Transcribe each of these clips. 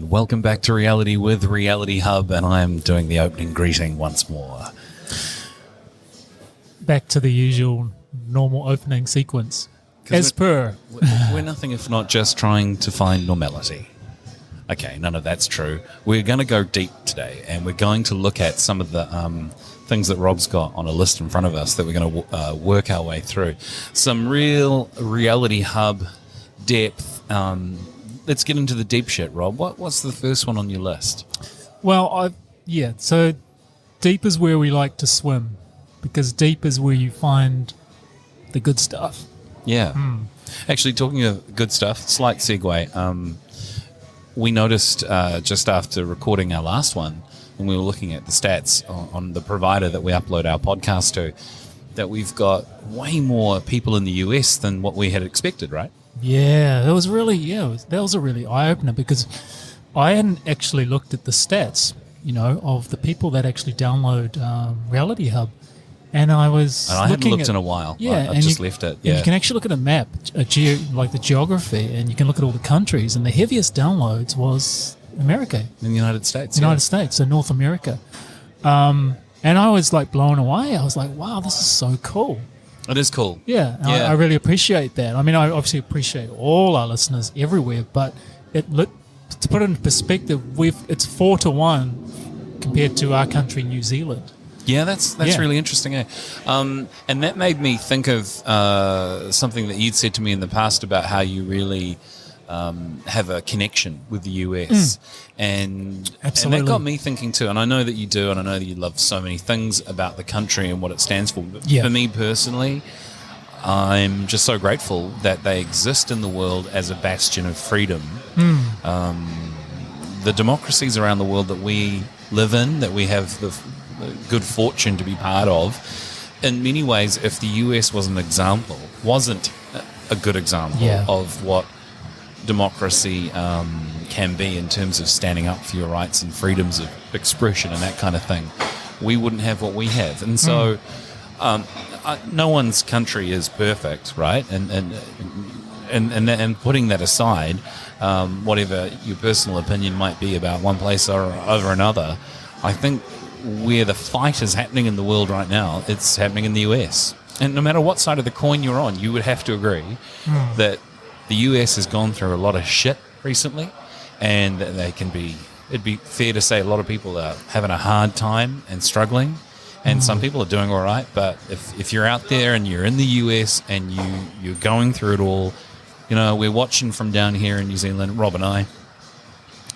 and welcome back to Reality with Reality Hub, and I am doing the opening greeting once more. Back to the usual normal opening sequence. As per. We're nothing if not just trying to find normality. Okay, none of that's true. We're going to go deep today, and we're going to look at some of the things that Rob's got on a list in front of us that we're going to work our way through. Some real Reality Hub depth. Let's get into the deep shit, Rob. What's the first one on your list? Well, so deep is where we like to swim, because deep is where you find the good stuff. Yeah. Actually, talking of good stuff, slight segue. We noticed just after recording our last one, when we were looking at the stats on the provider that we upload our podcast to, that we've got way more people in the US than what we had expected, right? Yeah, that was really a really eye-opener, because I hadn't actually looked at the stats, of the people that actually download Reality Hub. And I hadn't looked in a while. Yeah, I've just left it. Yeah. And you can actually look at a map, like the geography, and you can look at all the countries. And the heaviest downloads was America. In the United States. United States, so North America. And I was like blown away. I was like, wow, this is so cool. It is cool. Yeah, I really appreciate that. I mean, I obviously appreciate all our listeners everywhere, but to put it in perspective, it's 4-1 compared to our country, New Zealand. Yeah, that's really interesting. And that made me think of something that you'd said to me in the past about how you really have a connection with the US. And that got me thinking too. And I know that you do, and I know that you love so many things about the country and what it stands for. But for me personally, I'm just so grateful that they exist in the world as a bastion of freedom. The democracies around the world that we live in, that we have the good fortune to be part of, in many ways, if the US wasn't a good example of what democracy can be in terms of standing up for your rights and freedoms of expression and that kind of thing, we wouldn't have what we have. And so no one's country is perfect, right? And putting that aside, whatever your personal opinion might be about one place or over another, I think where the fight is happening in the world right now, it's happening in the US. And no matter what side of the coin you're on, you would have to agree that the US has gone through a lot of shit recently, and it'd be fair to say a lot of people are having a hard time and struggling, and some people are doing all right. But if you're out there and you're in the US and you're going through it all, we're watching from down here in New Zealand, Rob and I,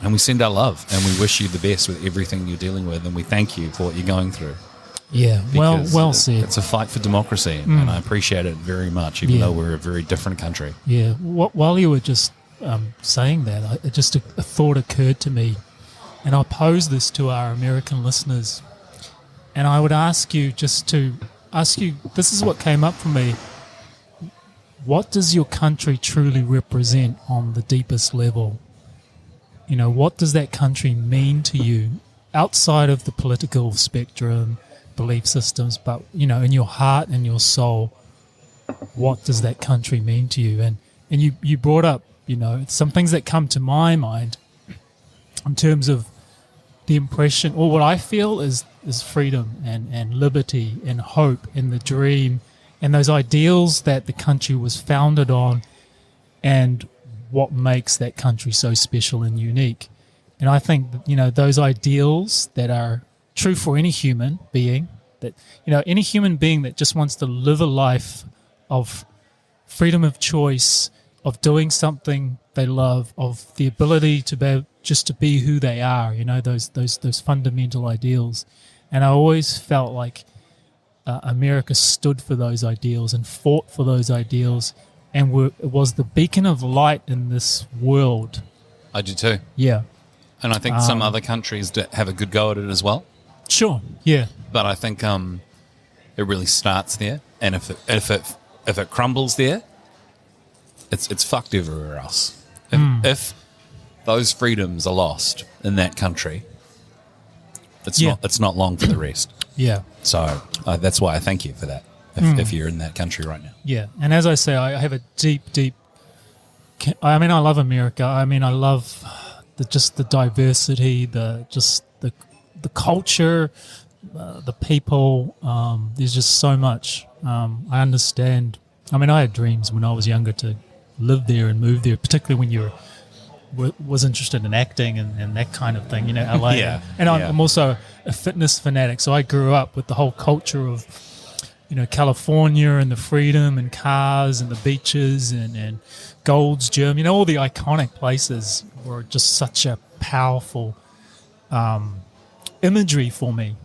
and we send our love, and we wish you the best with everything you're dealing with, and we thank you for what you're going through. Yeah, well said. It's a fight for democracy, and I appreciate it very much, even though we're a very different country. Yeah, while you were just saying that, a thought occurred to me, and I'll pose this to our American listeners, and I would ask you, this is what came up for me. What does your country truly represent on the deepest level? What does that country mean to you outside of the political spectrum, belief systems, but, in your heart and your soul, what does that country mean to you? And you brought up, some things that come to my mind in terms of the impression, or what I feel is freedom and liberty and hope and the dream and those ideals that the country was founded on, and what makes that country so special and unique. And I think that, those ideals that are true for any human being, that any human being that just wants to live a life of freedom of choice, of doing something they love, of the ability to be who they are, those fundamental ideals. And I always felt like America stood for those ideals and fought for those ideals, and was the beacon of light in this world. I do too. Yeah. And I think some other countries have a good go at it as well. Sure, yeah. But I think it really starts there, and if it crumbles there, it's fucked everywhere else. If those freedoms are lost in that country, it's not long for the rest. Yeah. So that's why I thank you for that. If you're in that country right now. Yeah, and as I say, I have a deep. I love America. I love just the diversity, the culture, the people. There's just so much. I understand. I mean, I had dreams when I was younger to live there and move there, particularly when you was interested in acting and that kind of thing, LA. Yeah, And yeah. I'm also a fitness fanatic, so I grew up with the whole culture of, California and the freedom and cars and the beaches and Gold's Gym. All the iconic places were just such a powerful imagery for me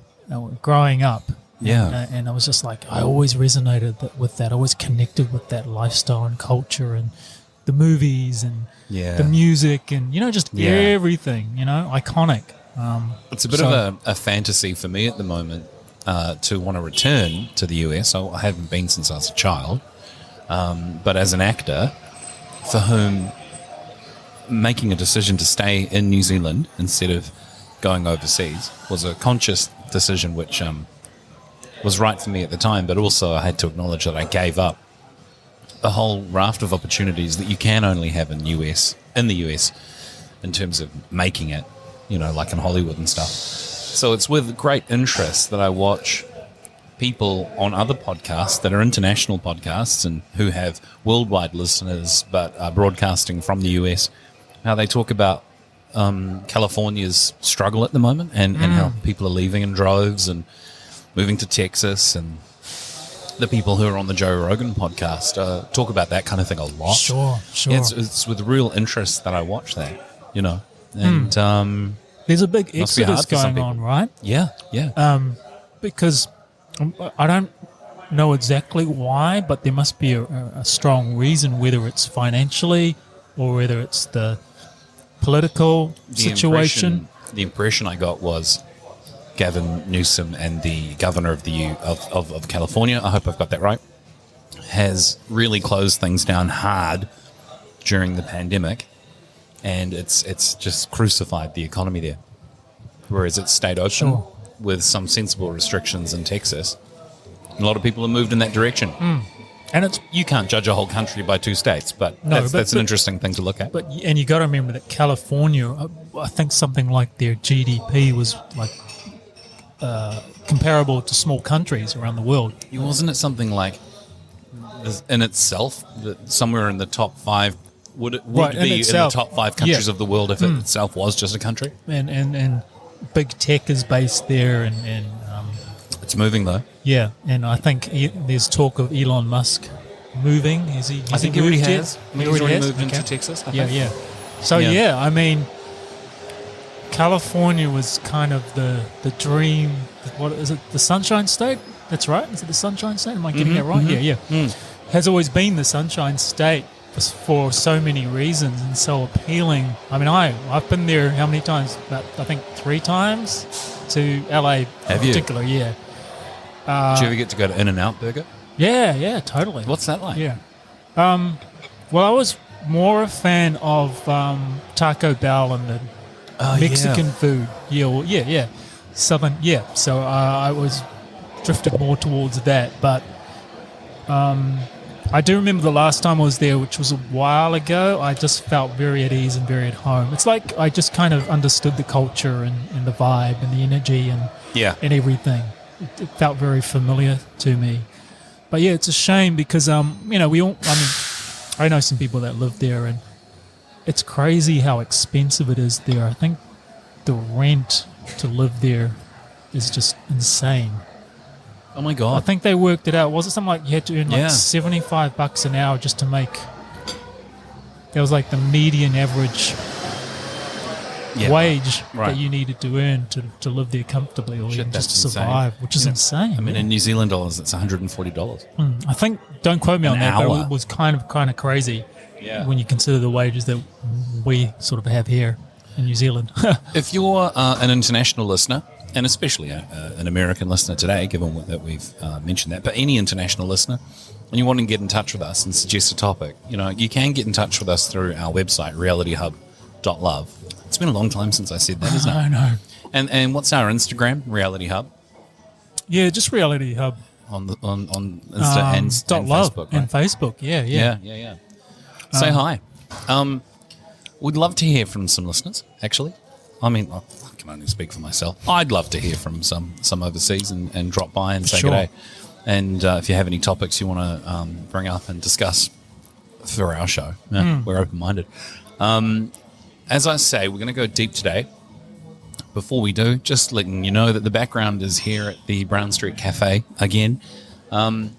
growing up. Yeah. And I was just like, I always resonated with that. I always connected with that lifestyle and culture and the movies and the music and, just everything, iconic. It's a bit of a fantasy for me at the moment to want to return to the US. I haven't been since I was a child. But as an actor, for whom making a decision to stay in New Zealand instead of going overseas was a conscious decision which was right for me at the time, but also I had to acknowledge that I gave up a whole raft of opportunities that you can only have in the US in terms of making it, like in Hollywood and stuff. So it's with great interest that I watch people on other podcasts that are international podcasts and who have worldwide listeners but are broadcasting from the US, how they talk about California's struggle at the moment and how people are leaving in droves and moving to Texas, and the people who are on the Joe Rogan podcast talk about that kind of thing a lot. Sure. Yeah, it's with real interest that I watch that, and there's a big must be hard exodus for some going on, right? Yeah. Because I don't know exactly why, but there must be a strong reason, whether it's financially or whether it's the political situation. The impression I got was Gavin Newsom and the governor of California, I hope I've got that right, has really closed things down hard during the pandemic, and it's just crucified the economy there. Whereas it stayed open with some sensible restrictions in Texas. A lot of people have moved in that direction. And you can't judge a whole country by two states, but that's an interesting thing to look at. And you got to remember that California, I think something like their GDP was like comparable to small countries around the world. Wasn't it something like, in itself, somewhere in the top five? Would it be in the top five countries of the world if it itself was just a country? And big tech is based there, and it's moving though. Yeah, and I think there's talk of Elon Musk moving. I think he already has. He's already moved into Texas. I think. Yeah. So I mean, California was kind of the dream. What is it? The Sunshine State? That's right. Is it the Sunshine State? Am I getting that right? Yeah. Has always been the Sunshine State for so many reasons and so appealing. I mean, I've been there how many times? About, I think 3 times to LA. Have in you? particular, yeah. Did you ever get to go to In-N-Out Burger? Yeah, totally. What's that like? Yeah. Well, I was more a fan of Taco Bell and the Mexican food. Yeah. Southern, yeah. So I was drifted more towards that. But I do remember the last time I was there, which was a while ago, I just felt very at ease and very at home. It's like I just kind of understood the culture and the vibe and the energy and everything. It felt very familiar to me. But yeah, it's a shame because, I know some people that live there and it's crazy how expensive it is there. I think the rent to live there is just insane. Oh my God. I think they worked it out. Was it something like you had to earn like $75 an hour just to make, that was like the median average wage that you needed to earn to live there comfortably or even just to survive, which is insane. I mean, in New Zealand dollars, it's $140. I think, don't quote me on that, but it was kind of crazy when you consider the wages that we sort of have here in New Zealand. If you're an international listener, and especially an American listener today, given that we've mentioned that, but any international listener, and you want to get in touch with us and suggest a topic, you can get in touch with us through our website, realityhub.love. It's been a long time since I said that, isn't it? I know. And what's our Instagram? Reality Hub. Yeah, just Reality Hub on Insta and love Facebook, right? and Facebook. Yeah. Say hi. we'd love to hear from some listeners, actually. I mean, I can only speak for myself. I'd love to hear from some overseas and drop by and say Sure. g'day. And if you have any topics you want to bring up and discuss for our show, we're open-minded. As I say, we're going to go deep today. Before we do, just letting you know that the background is here at the Brown Street Cafe again. I've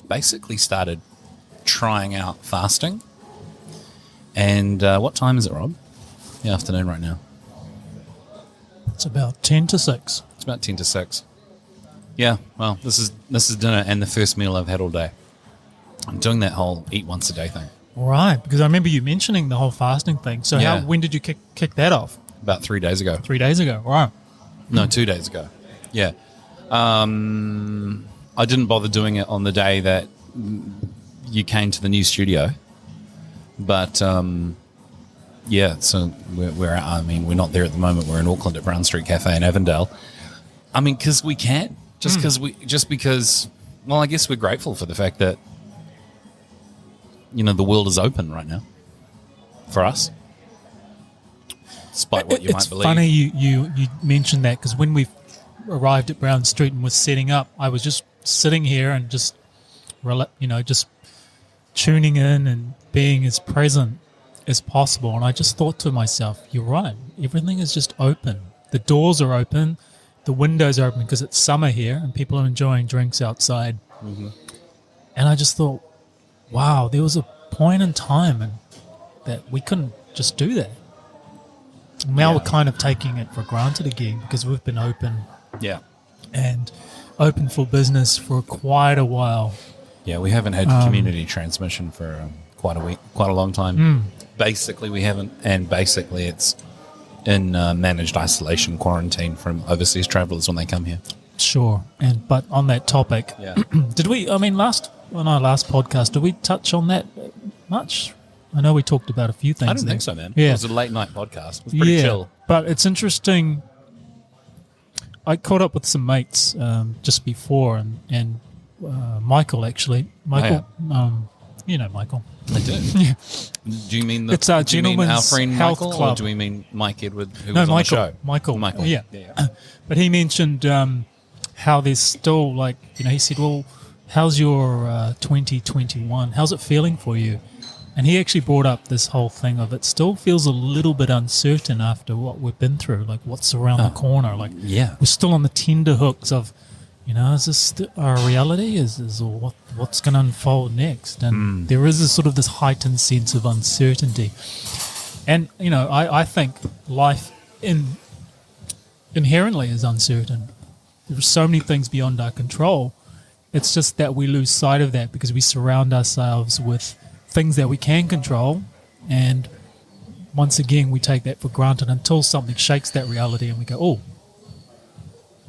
basically started trying out fasting. And what time is it, Rob? The afternoon right now. It's about 10 to 6. It's about 10 to 6. Yeah, well, this is dinner and the first meal I've had all day. I'm doing that whole eat once a day thing. Right, because I remember you mentioning the whole fasting thing. So Yeah. when did you kick that off? About 3 days ago. 3 days ago, right. No, 2 days ago. Yeah. I didn't bother doing it on the day that you came to the new studio. But, so we're not there at the moment. We're in Auckland at Brown Street Cafe in Avondale. I mean, because we can. Just because, well, I guess we're grateful for the fact that, the world is open right now for us. Despite what you might believe. It's funny you mentioned that, because when we arrived at Brown Street and was setting up, I was just sitting here and just tuning in and being as present as possible. And I just thought to myself, you're right. Everything is just open. The doors are open. The windows are open because it's summer here and people are enjoying drinks outside. Mm-hmm. And I just thought, wow, there was a point in time that we couldn't just do that. Now we're kind of taking it for granted again because we've been open. Yeah. And open for business for quite a while. Yeah, we haven't had community transmission for quite a long time. Basically, we haven't, and basically it's in managed isolation quarantine from overseas travellers when they come here. Sure, but on that topic, did we? I mean, on our last podcast, did we touch on that much? I know we talked about a few things. I don't there. think so, man. Yeah. It was a late night podcast. It was pretty chill. But it's interesting. I caught up with some mates just before, and Michael, actually. Michael, you know Michael. I do. Yeah. Do you mean it's our Gentleman's our friend Health Michael, Club. or do we mean Mike Edward, who No, was on Michael. the show? Michael. Yeah. But he mentioned how there's still, he said, well, how's your 2021? How's it feeling for you? And he actually brought up this whole thing of it still feels a little bit uncertain after what we've been through, like what's around the corner. We're still on the tender hooks of, is this our reality? What's going to unfold next? And there is this heightened sense of uncertainty. And, I think life inherently is uncertain. There are so many things beyond our control. It's just that we lose sight of that because we surround ourselves with things that we can control, and once again we take that for granted until something shakes that reality and we go, oh,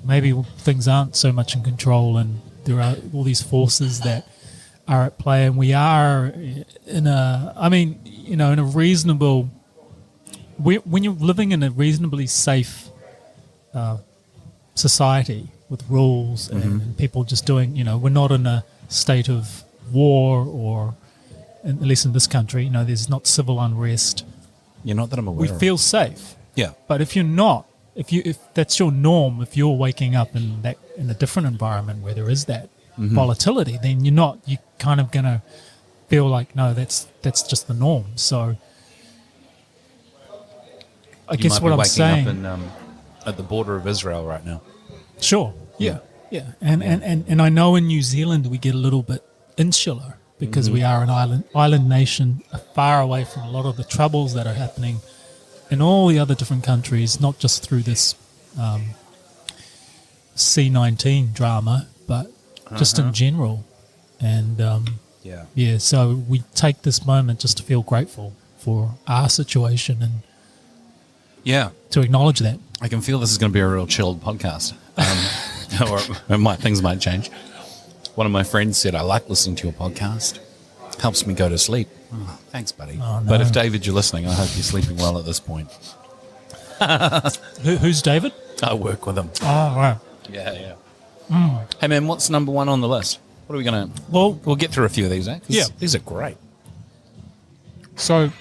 maybe things aren't so much in control and there are all these forces that are at play, and we are in a reasonable, when you're living in a reasonably safe society with rules and people just doing, we're not in a state of war, or at least in this country, there's not civil unrest. Yeah, not that I'm aware We of. feel safe. Yeah. But if you're not, if that's your norm, if you're waking up in a different environment where there is that volatility, then you're kind of going to feel like, no, that's just the norm. So I guess what I'm saying, you might be waking up at the border of Israel right now. Sure. Yeah. And I know in New Zealand we get a little bit insular because we are an island nation, far away from a lot of the troubles that are happening in all the other different countries, not just through this C-19 drama, but just in general. And so we take this moment just to feel grateful for our situation and to acknowledge that. I can feel this is going to be a real chilled podcast. Or things might change. One of my friends said, I like listening to your podcast. Helps me go to sleep. Oh, thanks, buddy. Oh, no. But if, David, you're listening, I hope you're sleeping well at this point. Who's David? I work with him. Oh, right. Yeah. Hey, man, what's number one on the list? What are we going to... Well, We'll get through a few of these, eh? 'Cause yeah. These are great. So,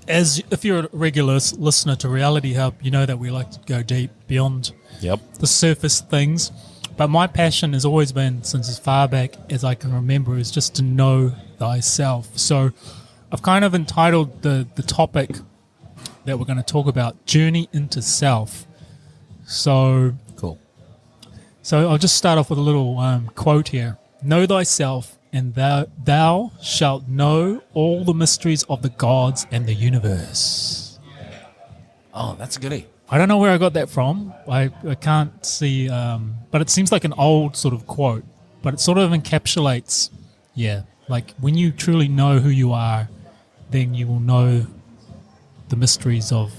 as if you're a regular listener to Reality Hub, you know that we like to go deep beyond Yep. the surface things. But my passion has always been, since as far back as I can remember, is just to know thyself. So I've kind of entitled the topic that we're going to talk about, Journey into Self. So Cool. I'll just start off with a little quote here. Know thyself, and thou shalt know all the mysteries of the gods and the universe. Oh, that's a goodie. I don't know where I got that from. I can't see, but it seems like an old sort of quote. But it sort of encapsulates, like when you truly know who you are, then you will know the mysteries of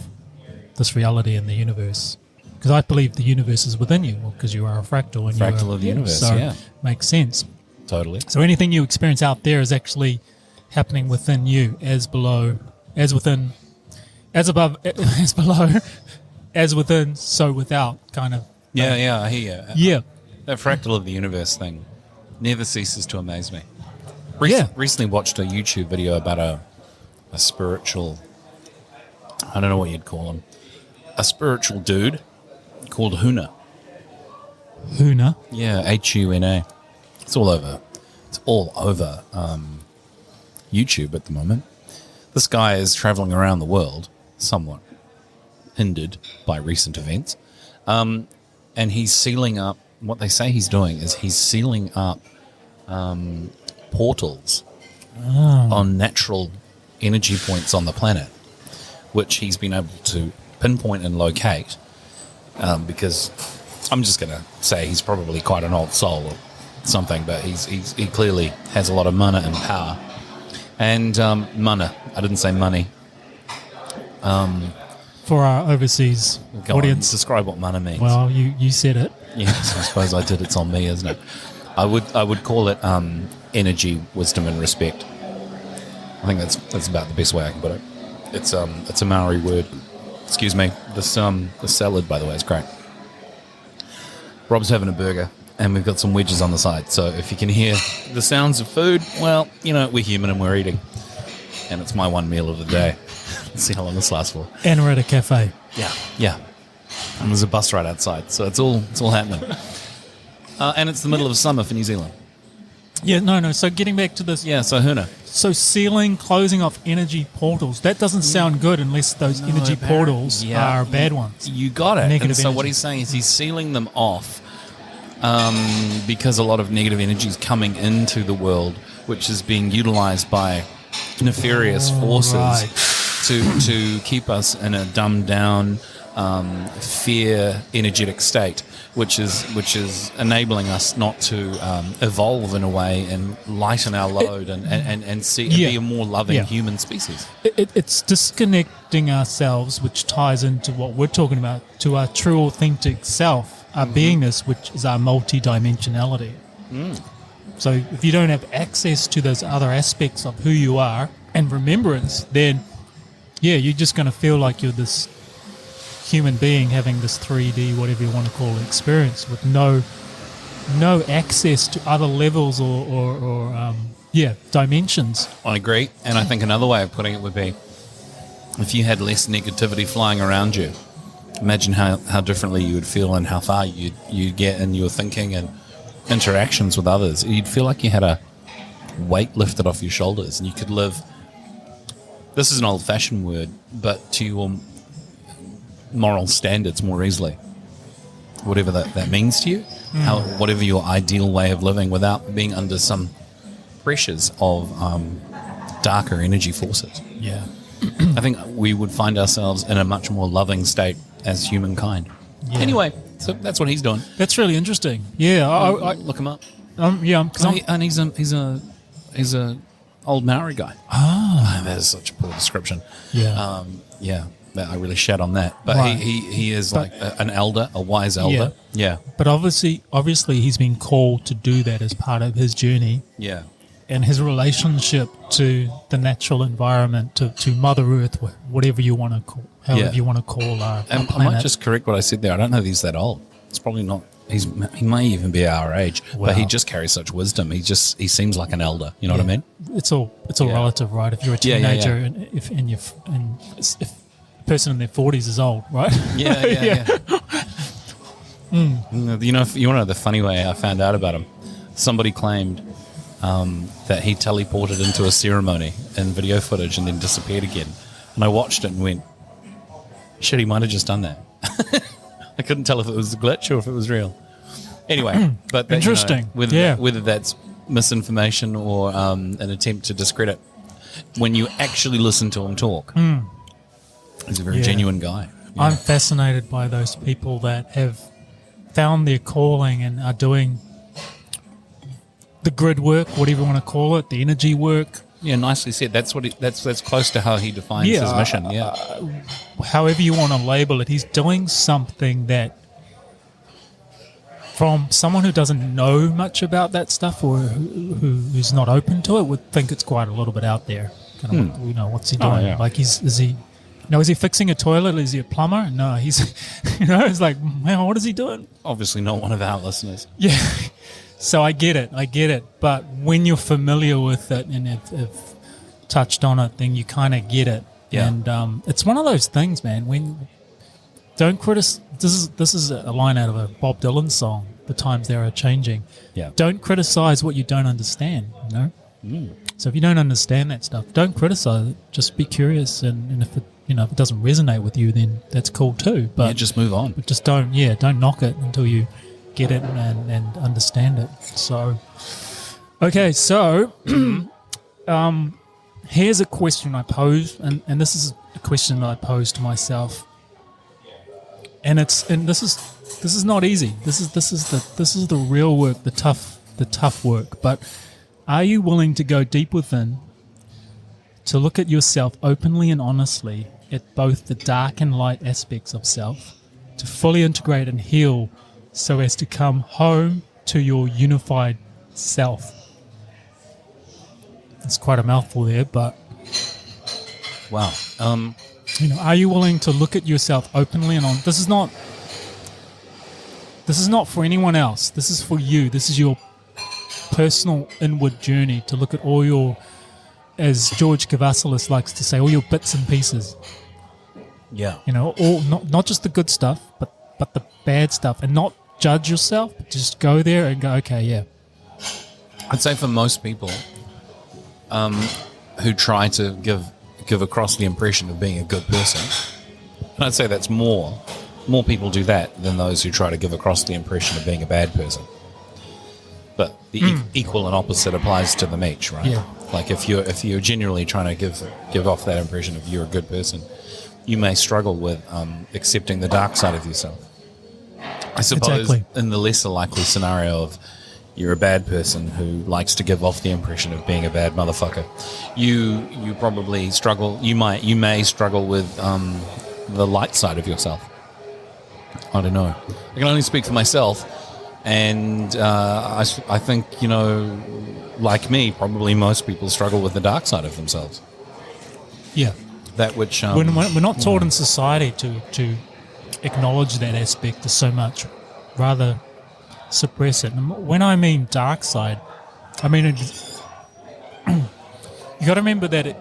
this reality and the universe. Because I believe the universe is within you, because you are a fractal. And Fractal of the universe, so yeah. Makes sense. Totally. So anything you experience out there is actually happening within you, as below, as within, as above, as below, as within, so without, kind of. Yeah, I hear you. Yeah. That fractal of the universe thing never ceases to amaze me. Yeah. Recently watched a YouTube video about a spiritual, I don't know what you'd call him, a spiritual dude called Huna. Huna. Yeah, Huna. It's all over. It's all over YouTube at the moment. This guy is traveling around the world, somewhat hindered by recent events, and he's sealing up. What they say he's doing is he's sealing up portals on natural energy points on the planet, which he's been able to pinpoint and locate. Because I'm just going to say he's probably quite an old soul or something, but he clearly has a lot of mana and power. And mana, I didn't say money. For our overseas Go audience. on, describe what mana means. Well, you said it. Yes, I suppose I did. It's on me, isn't it? I would call it energy, wisdom, and respect. I think that's about the best way I can put it. It's a Maori word. Excuse me. This salad, by the way, is great. Rob's having a burger, and we've got some wedges on the side. So if you can hear the sounds of food, well, you know, we're human and we're eating, and it's my one meal of the day. Let's see how long this lasts for. And we're at a cafe. Yeah. And there's a bus right outside, so it's all happening. And it's the middle of summer for New Zealand. Yeah, no. So getting back to this. Yeah, so Huna. So sealing, closing off energy portals. That doesn't sound good unless those energy portals are bad ones. You got it. Negative And so energy. what he's saying is he's sealing them off because a lot of negative energy is coming into the world, which is being utilized by nefarious forces right. to keep us in a dumbed down, fear energetic state, which is enabling us not to evolve in a way and lighten our load and see and be a more loving human species. It's disconnecting ourselves, which ties into what we're talking about, to our true authentic self, our beingness, which is our multidimensionality. So if you don't have access to those other aspects of who you are and remembrance, then you're just going to feel like you're this human being having this 3D, whatever you want to call it, experience with no access to other levels or dimensions. I agree, and I think another way of putting it would be if you had less negativity flying around you. Imagine how differently you would feel and how far you'd get in your thinking and interactions with others. You'd feel like you had a weight lifted off your shoulders and you could live. This is an old-fashioned word, but to your moral standards more easily, whatever that means to you, whatever your ideal way of living, without being under some pressures of darker energy forces. Yeah. I think we would find ourselves in a much more loving state as humankind. Yeah. Anyway, so that's what he's doing. That's really interesting. Yeah, I Look him up. because He's a old Maori guy. That is such a poor description. I really shat on that. But Right. he is like an elder, a wise elder. Yeah. But obviously he's been called to do that as part of his journey Yeah. and his relationship to the natural environment, to Mother Earth, whatever you want to call, however you want to call our And I planet. might just correct what I said there. I don't know if he's that old. It's probably not he may even be our age, Wow. but he just carries such wisdom. He seems like an elder. You know what I mean? It's all relative, right? If you're a Yeah, yeah, yeah. teenager and if a person in their 40s is old, right? Yeah. You know, you want to know the funny way I found out about him? Somebody claimed that he teleported into a ceremony in video footage and then disappeared again. And I watched it and went, shit, he might have just done that. I couldn't tell if it was a glitch or if it was real. Anyway, but that, Interesting. You know, whether that's misinformation or an attempt to discredit, when you actually listen to him talk, he's a very genuine guy. Yeah. I'm fascinated by those people that have found their calling and are doing the grid work, whatever you want to call it, the energy work. Yeah, nicely said. That's that's close to how he defines his mission. Yeah, However you want to label it, he's doing something that, from someone who doesn't know much about that stuff or who's not open to it, would think it's quite a little bit out there. Kind of, what's he doing? Oh, yeah. Like, is he fixing a toilet? Is he a plumber? No, he's, it's like, man, what is he doing? obviously not one of our listeners. Yeah. So I get it. But when you're familiar with it and have touched on it, then you kind of get it. Yeah. And it's one of those things, man. When don't criticize. This is a line out of a Bob Dylan song. The times they are changing. Yeah. Don't criticize what you don't understand. So if you don't understand that stuff, don't criticize it. Just be curious, and if it if it doesn't resonate with you, then that's cool too. But Yeah, just move on. But just don't knock it until you get it and understand it. So, okay, so here's a question I pose, and this is a question that I pose to myself, and this is not easy. This is the real work, the tough work. But are you willing to go deep within, to look at yourself openly and honestly at both the dark and light aspects of self, to fully integrate and heal so as to come home to your unified self? It's quite a mouthful there, but Wow. are you willing to look at yourself openly and on? This is not for anyone else. This is for you. This is your personal inward journey to look at all your, as George Kavassilis likes to say, all your bits and pieces. Yeah. All not just the good stuff, but the bad stuff, and not judge yourself. But just go there and go, okay, yeah. I'd say for most people who try to give across the impression of being a good person, and I'd say that's more people do that than those who try to give across the impression of being a bad person. But the equal and opposite applies to them each, right? Yeah. Like if you're genuinely trying to give off that impression of you're a good person, you may struggle with accepting the dark side of yourself. I suppose Exactly. in the lesser likely scenario of you're a bad person who likes to give off the impression of being a bad motherfucker, you probably struggle. You may struggle with the light side of yourself. I don't know. I can only speak for myself. And I think, like me, probably most people struggle with the dark side of themselves. Yeah. That which... We're not taught in society to acknowledge that aspect so much, rather suppress it. And when I mean dark side, I mean you got to remember that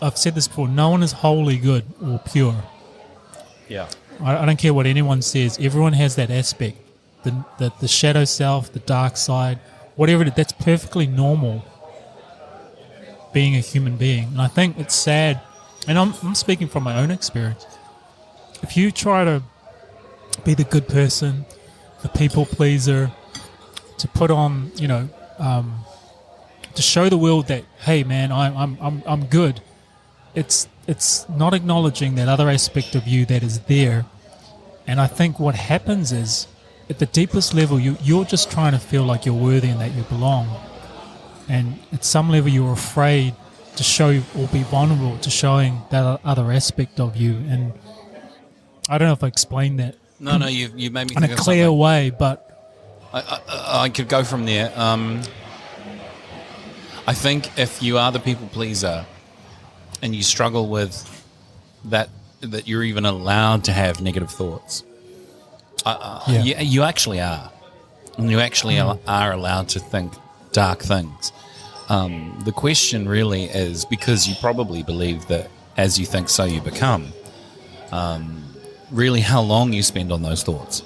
I've said this before, no one is wholly good or pure. Yeah. I don't care what anyone says. Everyone has that aspect. The shadow self, the dark side, whatever it is, that's perfectly normal, being a human being. And I think it's sad, and I'm speaking from my own experience. If you try to be the good person, the people pleaser, to put on, to show the world that, hey man, I'm good, it's not acknowledging that other aspect of you that is there. And I think what happens is, at the deepest level, you're just trying to feel like you're worthy and that you belong. And at some level, you're afraid to show or be vulnerable to showing that other aspect of you. And I don't know if I explained that. No, you made me in think a of clear something. way, but I could go from there. I think if you are the people pleaser and you struggle with that you're even allowed to have negative thoughts, You actually are. And you actually are allowed to think dark things. The question really is, because you probably believe that as you think, so you become, really how long you spend on those thoughts.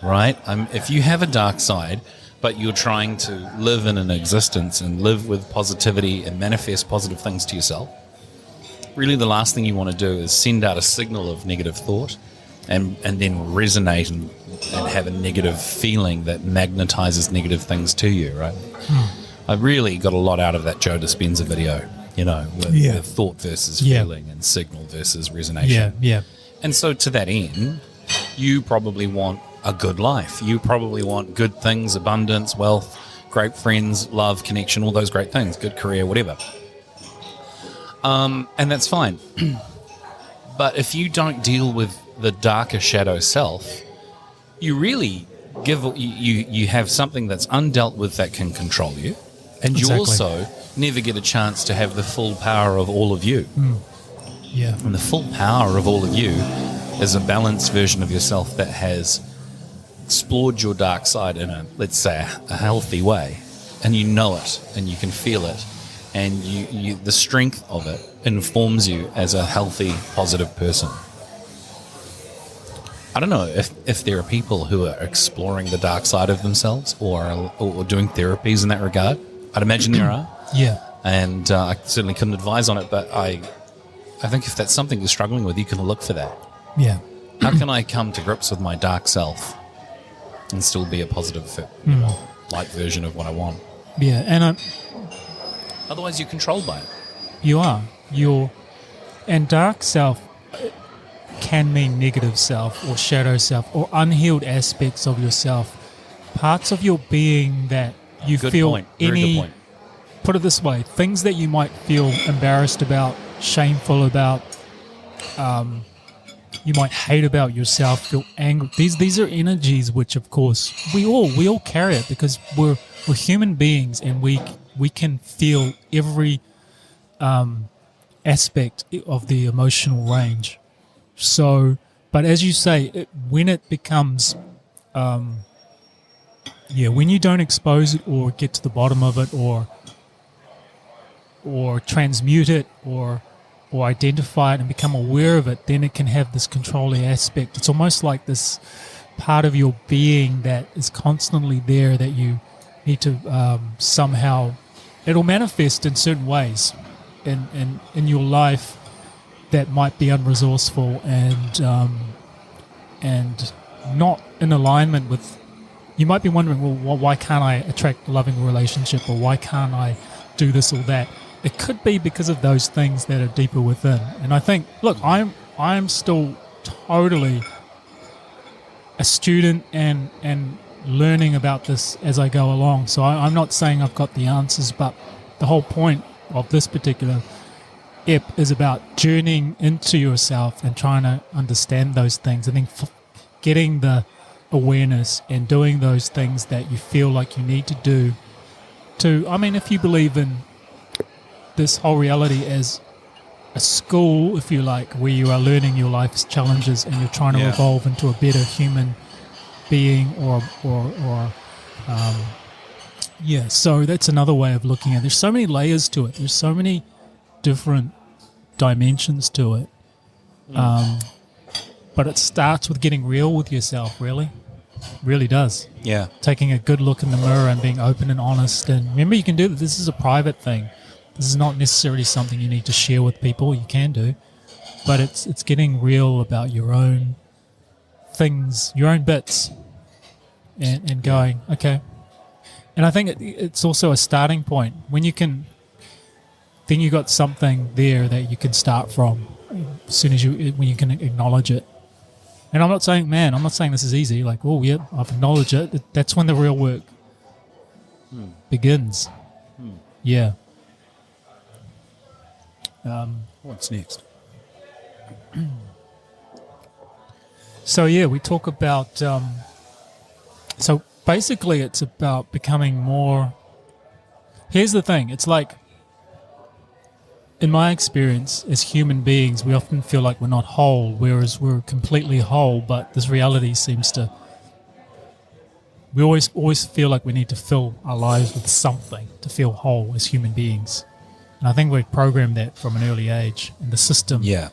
Right? If you have a dark side, but you're trying to live in an existence and live with positivity and manifest positive things to yourself, really the last thing you want to do is send out a signal of negative thought and then resonate and have a negative feeling that magnetizes negative things to you, right? I really got a lot out of that Joe Dispenza video, with thought versus feeling and signal versus resonation. Yeah. And so to that end, you probably want a good life. You probably want good things, abundance, wealth, great friends, love, connection, all those great things, good career, whatever. And that's fine. But if you don't deal with the darker shadow self, you really you have something that's undealt with that can control you. And you also never get a chance to have the full power of all of you. Yeah. And the full power of all of you is a balanced version of yourself that has explored your dark side in let's say, a healthy way. And you know it, and you can feel it. And you the strength of it informs you as a healthy, positive person. I don't know if there are people who are exploring the dark side of themselves or doing therapies in that regard. I'd imagine there are. Yeah. And I certainly couldn't advise on it, but I think if that's something you're struggling with, you can look for that. Yeah. How can I come to grips with my dark self and still be a positive, light version of what I want? Yeah, and Otherwise, you're controlled by it. you are. And dark self can mean negative self or shadow self or unhealed aspects of yourself, parts of your being that you Good feel point. Very good point. Put it this way, things that you might feel embarrassed about, shameful about, you might hate about yourself, feel angry. These are energies which, of course, we all carry it because we're human beings and we can feel every aspect of the emotional range. So, but as you say, when it becomes, when you don't expose it or get to the bottom of it or transmute it or identify it and become aware of it, then it can have this controlling aspect. It's almost like this part of your being that is constantly there that you need to somehow, it'll manifest in certain ways in your life that might be unresourceful and not in alignment with. You might be wondering, well, why can't I attract a loving relationship, or why can't I do this or that? It could be because of those things that are deeper within. And I think, look, I'm still totally a student and learning about this as I go along. So I'm not saying I've got the answers, but the whole point of this particular ep is about journeying into yourself and trying to understand those things, and then getting the awareness and doing those things that you feel like you need to do if you believe in this whole reality as a school, if you like, where you are learning your life's challenges and you're trying to evolve into a better human being so that's another way of looking at it. There's so many layers to it. There's so many different dimensions to it. But it starts with getting real with yourself, really does. Yeah. Taking a good look in the mirror and being open and honest. And remember, you can do that. This is a private thing. This is not necessarily something you need to share with people. You can do. But it's getting real about your own things, your own bits, and going, okay. And I think it's also a starting point. When you can, then you got something there that you can start from as soon as when you can acknowledge it. And I'm not saying this is easy. Like, oh, yeah, I've acknowledged it. That's when the real work begins. Yeah. What's next? So, we talk about... so, basically, it's about becoming more... Here's the thing. It's like... in my experience, as human beings, we often feel like we're not whole, whereas we're completely whole. But this reality seems to. We always feel like we need to fill our lives with something to feel whole as human beings, and I think we're programmed that from an early age. And the system. Yeah.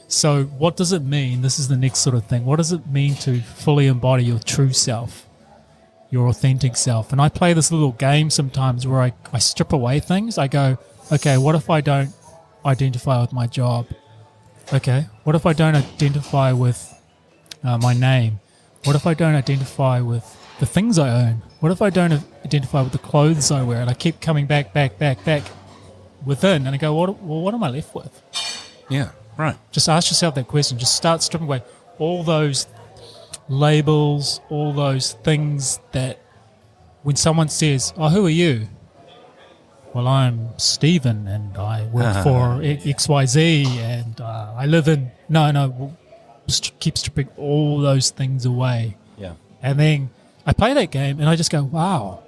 So, what does it mean? This is the next sort of thing. What does it mean to fully embody your true self, your authentic self? And I play this little game sometimes where I strip away things. I go, okay, what if I don't identify with my job? Okay, what if I don't identify with my name? What if I don't identify with the things I own? What if I don't identify with the clothes I wear? And I keep coming back within, and I go, what am I left with? Yeah. Right. Just ask yourself that question. Just start stripping away all those labels, all those things that when someone says, oh, who are you? Well, I'm Stephen and I work for XYZ and I live in... No, we'll keep stripping all those things away. Yeah. And then I play that game and I just go, wow,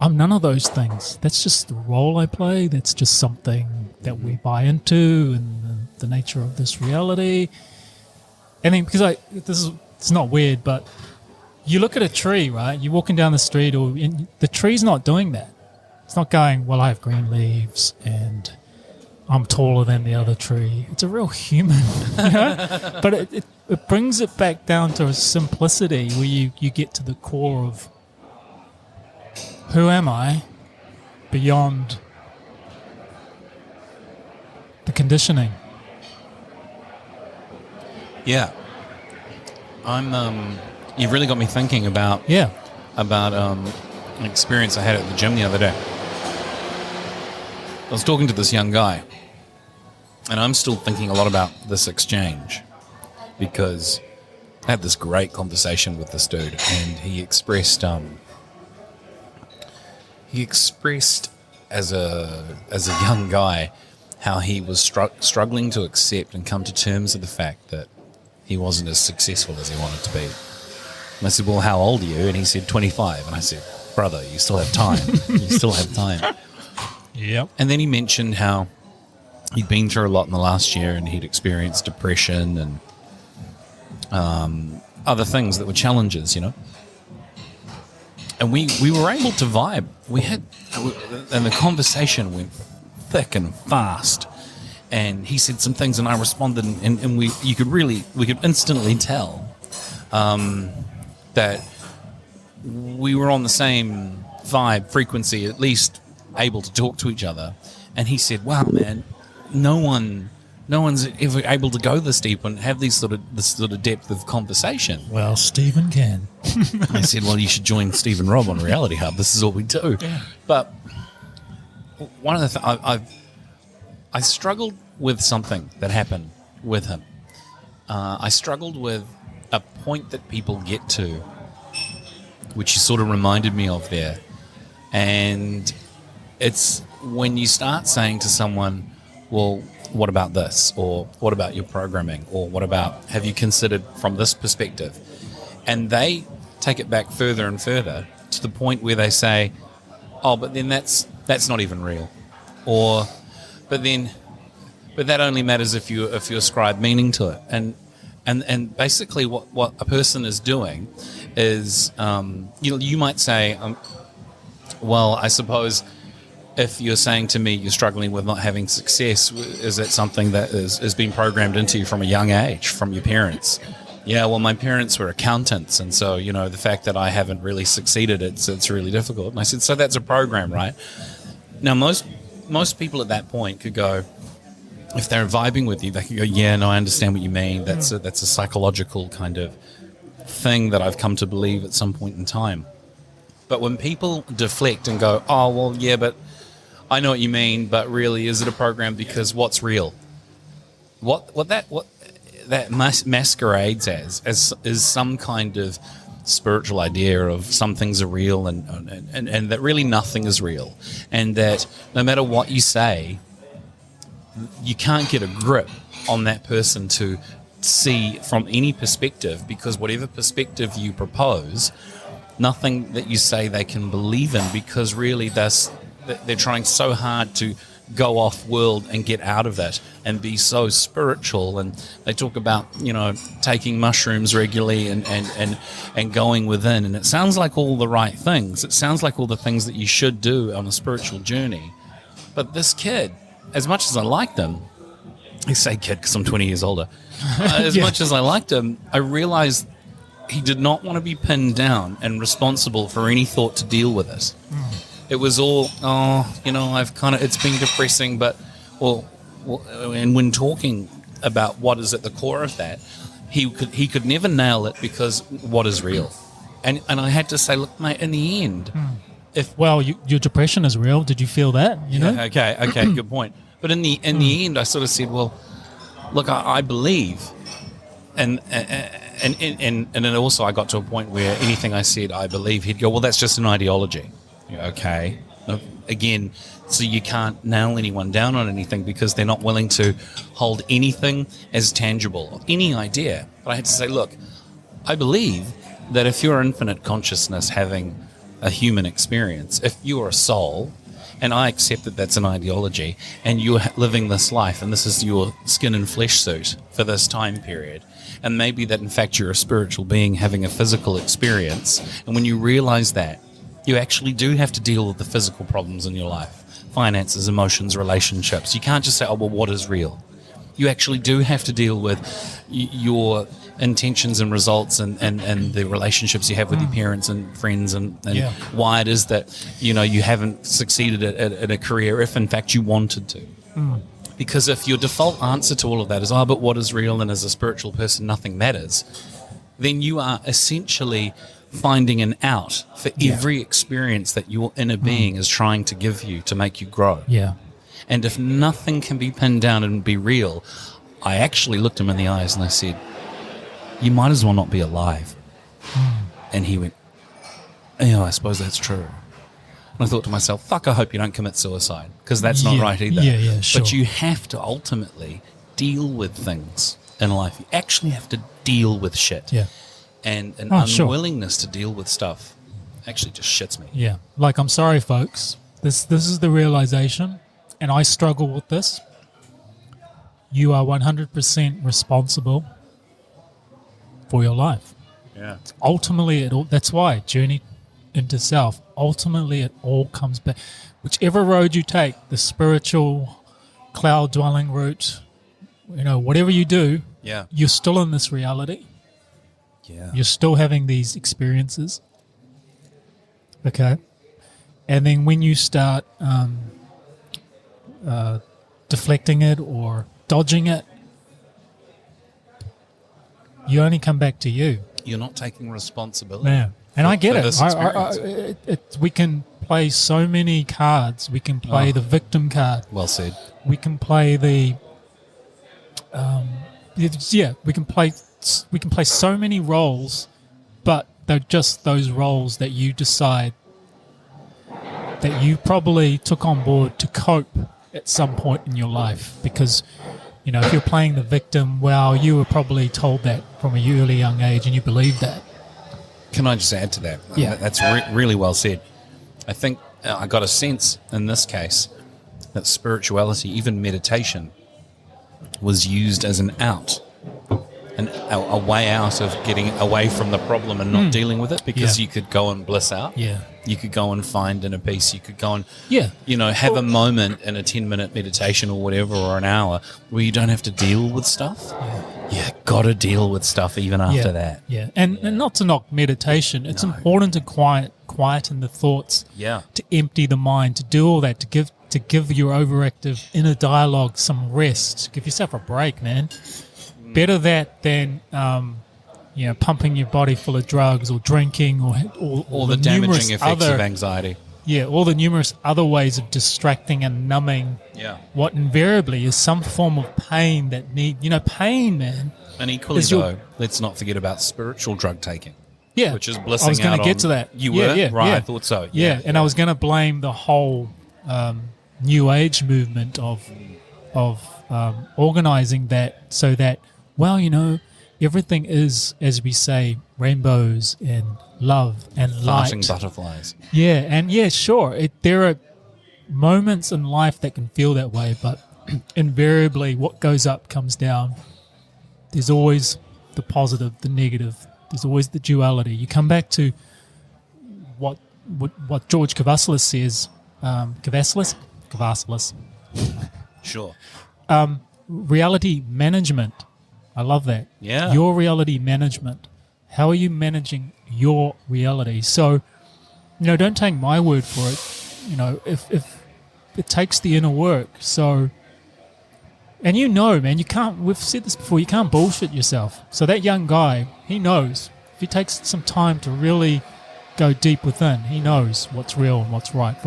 I'm none of those things. That's just the role I play. That's just something that we buy into and the nature of this reality. And then because it's not weird, but you look at a tree, right? You're walking down the street, the tree's not doing that. It's not going, well, I have green leaves and I'm taller than the other tree. It's a real human, you know? But it brings it back down to a simplicity where you get to the core of who am I beyond the conditioning. Yeah. You've really got me thinking about an experience I had at the gym the other day. I was talking to this young guy, and I'm still thinking a lot about this exchange because I had this great conversation with this dude, and he expressed as a young guy how he was struggling to accept and come to terms with the fact that he wasn't as successful as he wanted to be. And I said, well, how old are you? And he said, 25. And I said, brother, you still have time. You still have time. Yep. And then he mentioned how he'd been through a lot in the last year and he'd experienced depression and other things that were challenges, you know. And we were able to vibe. And the conversation went thick and fast. And he said some things, and I responded, and we could instantly tell that we were on the same vibe, frequency, at least able to talk to each other. And he said, "Wow, man, no one's ever able to go this deep and have this sort of depth of conversation." Well, Stephen can. I said, "Well, you should join Steve and Rob on Reality Hub. This is what we do." Yeah. But one of the I struggled with something that happened with him. I struggled with a point that people get to, which you sort of reminded me of there. And it's when you start saying to someone, well, what about this? Or what about your programming? Or what about, have you considered from this perspective? And they take it back further and further to the point where they say, oh, but then that's not even real. Or, but that only matters if you ascribe meaning to it. And basically what a person is doing is, you might say, well, I suppose if you're saying to me you're struggling with not having success, is that something that is being programmed into you from a young age, from your parents? Yeah, well, my parents were accountants, and so, the fact that I haven't really succeeded, it's really difficult. And I said, so that's a program, right? Now, most people at that point could go, if they're vibing with you, they can go, yeah, no, I understand what you mean. That's a psychological kind of thing that I've come to believe at some point in time. But when people deflect and go, oh, well, yeah, but I know what you mean, but really, is it a program? Because what's real? What that masquerades as is some kind of spiritual idea of some things are real and that really nothing is real, and that no matter what you say, you can't get a grip on that person to see from any perspective, because whatever perspective you propose, nothing that you say they can believe in, because really they're trying so hard to go off world and get out of it and be so spiritual. And they talk about, taking mushrooms regularly and going within. And it sounds like all the right things. It sounds like all the things that you should do on a spiritual journey. But this kid, as much as I liked him, I say kid because I'm 20 years older, as much as I liked him, I realized he did not want to be pinned down and responsible for any thought to deal with it. It was all, it's been depressing, but, and when talking about what is at the core of that, he could never nail it because what is real? And I had to say, look, mate, in the end, your depression is real. Did you feel that? Okay, good point. But in the end, I sort of said, well, look, I believe, and then also I got to a point where anything I said I believe, he'd go, well, that's just an ideology. Okay. Again, so you can't nail anyone down on anything because they're not willing to hold anything as tangible, any idea. But I had to say, look, I believe that if you're infinite consciousness having a human experience, if you're a soul, and I accept that that's an ideology, and you're living this life, and this is your skin and flesh suit for this time period, and maybe that in fact you're a spiritual being having a physical experience, and when you realize that, you actually do have to deal with the physical problems in your life, finances, emotions, relationships. You can't just say, oh, well, what is real? You actually do have to deal with your intentions and results and the relationships you have with your parents and friends and why it is that, you haven't succeeded at a career if, in fact, you wanted to. Because if your default answer to all of that is, oh, but what is real, and as a spiritual person, nothing matters, then you are essentially finding an out for every experience that your inner being is trying to give you to make you grow. Yeah. And if nothing can be pinned down and be real, I actually looked him in the eyes and I said, you might as well not be alive. And he went, I suppose that's true. And I thought to myself, fuck, I hope you don't commit suicide, because that's not right either. Yeah, sure. But you have to ultimately deal with things in life. You actually have to deal with shit. Yeah. And an unwillingness to deal with stuff actually just shits me. Yeah. Like, I'm sorry, folks. This is the realization, and I struggle with this. You are 100% responsible for your life. Yeah. Ultimately, that's why journey into self. Ultimately, it all comes back. Whichever road you take, the spiritual, cloud-dwelling route, whatever you do, you're still in this reality. Yeah. You're still having these experiences. Okay. And then when you start deflecting it or dodging it, you only come back to you. You're not taking responsibility. Yeah. And I get it. We can play so many cards. We can play the victim card. Well said. We can play the we can play so many roles, but they're just those roles that you decide that you probably took on board to cope at some point in your life. Because, if you're playing the victim, well, you were probably told that from a really young age and you believe that. Can I just add to that? Yeah. That's really well said. I think I got a sense in this case that spirituality, even meditation, was used as an out. A way out of getting away from the problem and not dealing with it, because you could go and bliss out. Yeah. You could go and find inner peace. You could go and, have a moment in a 10-minute meditation or whatever, or an hour, where you don't have to deal with stuff. You got to deal with stuff even after that. Yeah. And not to knock meditation, it's important to quieten the thoughts. Yeah. To empty the mind, to do all that, to give your overactive inner dialogue some rest. Give yourself a break, man. Better that than pumping your body full of drugs or drinking or the damaging effects of anxiety. Yeah, all the numerous other ways of distracting and numbing what invariably is some form of pain that pain, man. And equally though, let's not forget about spiritual drug taking. Yeah. Which is blissing out. I was going to get to that. You were? Yeah, right, yeah. I thought so. Yeah, and I was going to blame the whole New Age movement of organizing that so that, everything is, as we say, rainbows and love and light. Farting butterflies. Yeah, and sure. There moments in life that can feel that way, but invariably what goes up comes down. There's always the positive, the negative. There's always the duality. You come back to what George Kavasilis says. Kavasilis. Sure. Reality management. I love that. Yeah. Your reality management. How are you managing your reality? So, don't take my word for it. If it takes the inner work. So, and man, you can't, we've said this before, you can't bullshit yourself. So that young guy, he knows. If he takes some time to really go deep within, he knows what's real and what's right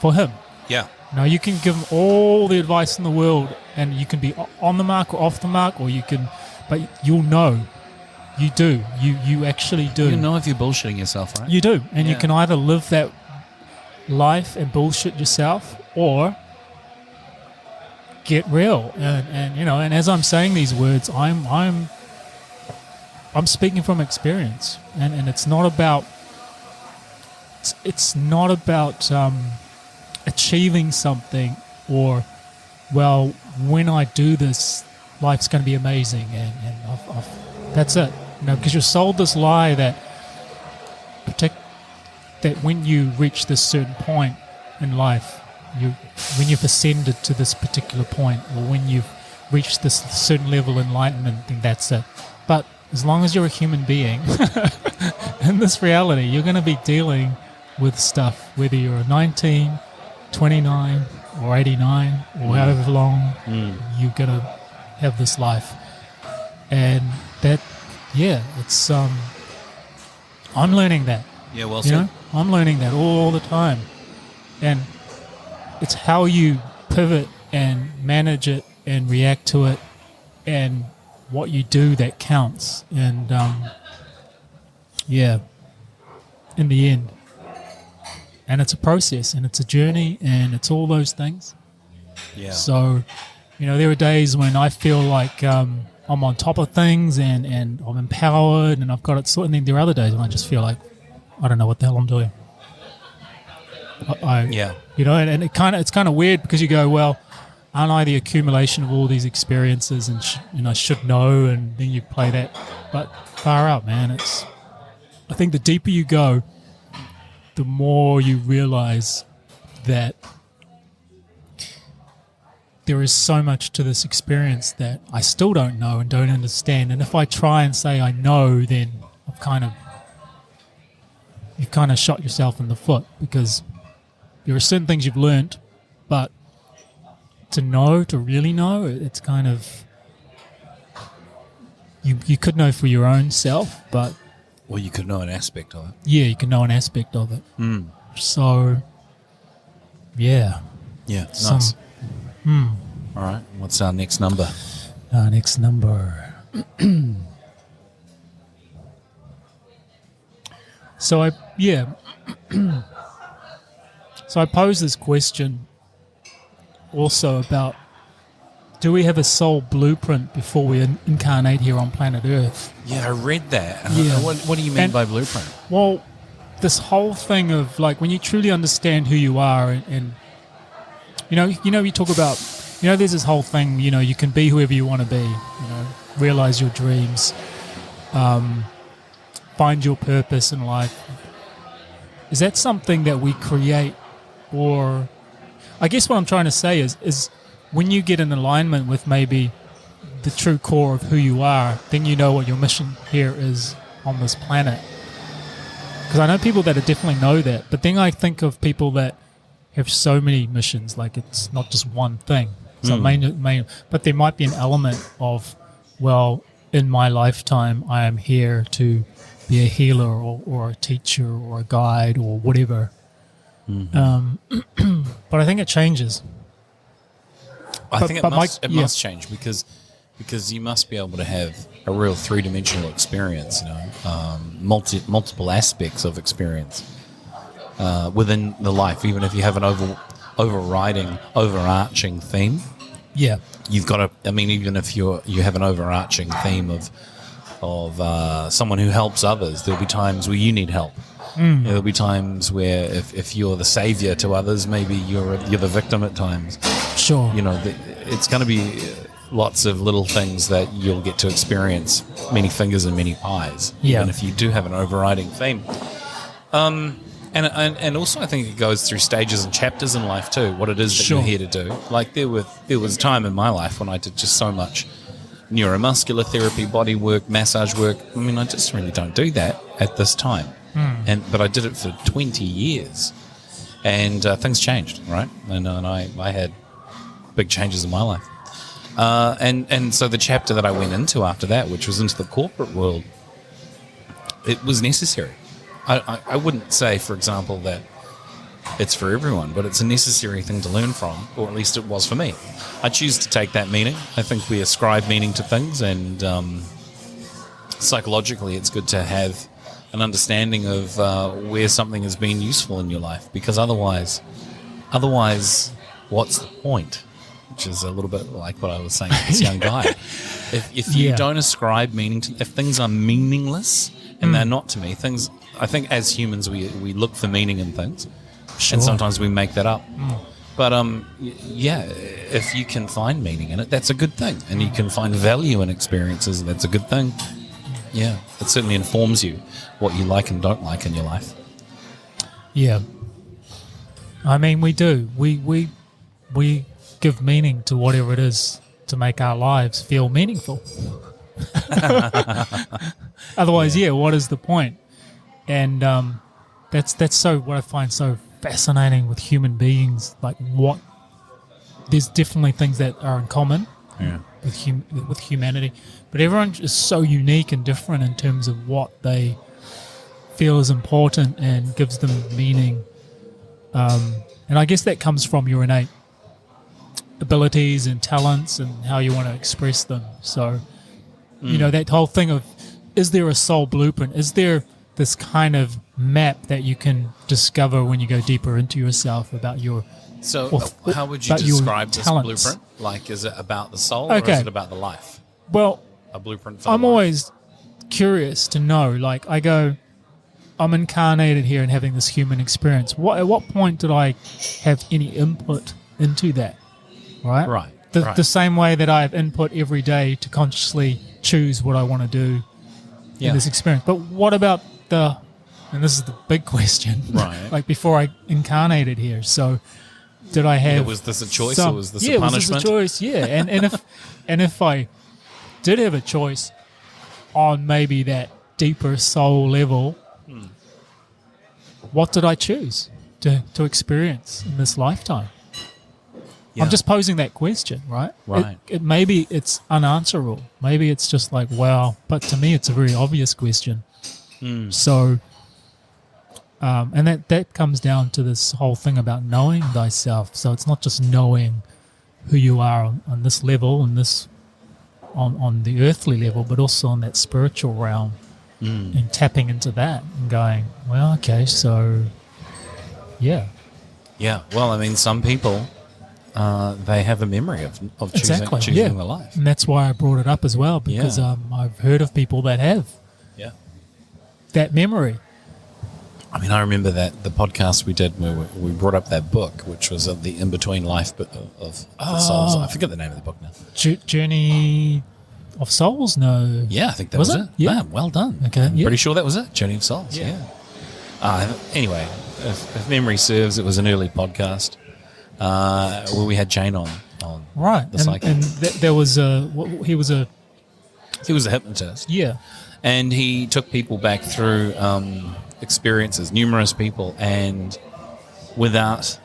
for him. Yeah. You can give him all the advice in the world, and you can be on the mark or off the mark, but you'll know. You do. You actually do. You know if you're bullshitting yourself, right? You do. And you can either live that life and bullshit yourself, or get real. And as I'm saying these words, I'm speaking from experience, and it's not about achieving something, or when I do this, life's going to be amazing, and that's it. Because you're sold this lie that when you reach this certain point in life, when you've ascended to this particular point, or when you've reached this certain level of enlightenment, then that's it. But as long as you're a human being, in this reality, you're going to be dealing with stuff, whether you're 19, 29, or 89, or however long you're going to have this life. And that, it's, I'm learning that. Yeah, well said. I'm learning that all the time. And it's how you pivot and manage it and react to it, and what you do that counts. And, in the end. And it's a process, and it's a journey, and it's all those things. Yeah. So, there are days when I feel like I'm on top of things, and I'm empowered, and I've got it sorted. And then there are other days when I just feel like I don't know what the hell I'm doing. And it's kind of weird, because you go, well, aren't I the accumulation of all these experiences, and I should know, and then you play that. But far out, man. I think the deeper you go, the more you realize that there is so much to this experience that I still don't know and don't understand. And if I try and say I know, then you've kind of shot yourself in the foot, because there are certain things you've learnt, but to really know, it's kind of, you could know for your own self, but well, you could know an aspect of it. Yeah, you can know an aspect of it. So, yeah. Yeah, nice. All right, what's our next number? Our next number. So I pose this question also about, do we have a soul blueprint before we incarnate here on planet Earth? Yeah, I read that. Yeah. What do you mean by blueprint? Well, this whole thing of, like, when you truly understand who you are, and you talk about, there's this whole thing, you can be whoever you want to be, realize your dreams, find your purpose in life. Is that something that we create, or I guess what I'm trying to say is when you get in alignment with maybe the true core of who you are, then you know what your mission here is on this planet. Because I know people that definitely know that, but then I think of people that have so many missions, like it's not just one thing. So but there might be an element of, well, in my lifetime, I am here to be a healer or a teacher or a guide or whatever. But I think it changes. I think it must change, because you must be able to have a real three-dimensional experience, multiple aspects of experience within the life, even if you have an overarching theme. Yeah. You've got to, even if you have an overarching theme of someone who helps others. There'll be times where you need help. There'll be times where if you're the savior to others, maybe you're the victim at times. Sure. It's going to be lots of little things that you'll get to experience, many fingers and many pies, even if you do have an overriding theme. And also I think it goes through stages and chapters in life too, what it is that you're here to do. Like there was a time in my life when I did just so much neuromuscular therapy, body work, massage work. I mean, I just really don't do that at this time. But I did it for 20 years. And things changed, right? And I had big changes in my life. And so the chapter that I went into after that, which was into the corporate world, it was necessary. I wouldn't say, for example, that it's for everyone, but it's a necessary thing to learn from, or at least it was for me. I choose to take that meaning. I think we ascribe meaning to things, and psychologically it's good to have an understanding of where something has been useful in your life, because otherwise, what's the point? Which is a little bit like what I was saying to this young guy. If you don't ascribe meaning to, if things are meaningless, and they're not to me, things, I think as humans we look for meaning in things, and sometimes we make that up. But if you can find meaning in it, that's a good thing, and you can find value in experiences, that's a good thing. Yeah, it certainly informs you what you like and don't like in your life. Yeah, I mean, we do. We give meaning to whatever it is to make our lives feel meaningful. Otherwise, what is the point? And that's so what I find so fascinating with human beings. Like, there's definitely things that are in common with humanity, but everyone is so unique and different in terms of what they feel is important and gives them meaning. And I guess that comes from your innate abilities and talents and how you want to express them. So, that whole thing of, is there a soul blueprint? Is there this kind of map that you can discover when you go deeper into yourself about your... So how would you describe this blueprint? Like, is it about the soul or is it about the life? Well, a blueprint for the I'm life? Always curious to know. Like, I'm incarnated here and having this human experience. At what point did I have any input into that? Right? Right. The same way that I have input every day to consciously choose what I want to do in this experience. But what about and this is the big question, right? Like, before I incarnated here, so did I have... was this a choice or was this a punishment? Was this a choice? Yeah, and if I did have a choice on maybe that deeper soul level, what did I choose to experience in this lifetime? Yeah. I'm just posing that question, right? Right. Maybe it's unanswerable. Maybe it's just like, wow. But to me, it's a very obvious question. So, and that comes down to this whole thing about knowing thyself. So it's not just knowing who you are on this level and on the earthly level, but also on that spiritual realm, and tapping into that and going, well, okay, so yeah. Well, I mean, some people, they have a memory of choosing the life. And that's why I brought it up as well, because I've heard of people that have that memory. I mean, I remember that the podcast we did where we brought up that book, which was the in-between life of the souls. I forget the name of the book now. Journey of Souls? No. Yeah, I think that was it. Yeah, well done. Okay, I'm pretty sure that was it. Journey of Souls. Yeah. Anyway, if memory serves, it was an early podcast where we had Jane on. Right, and there was he was a hypnotist. Yeah. And he took people back through experiences, numerous people, and without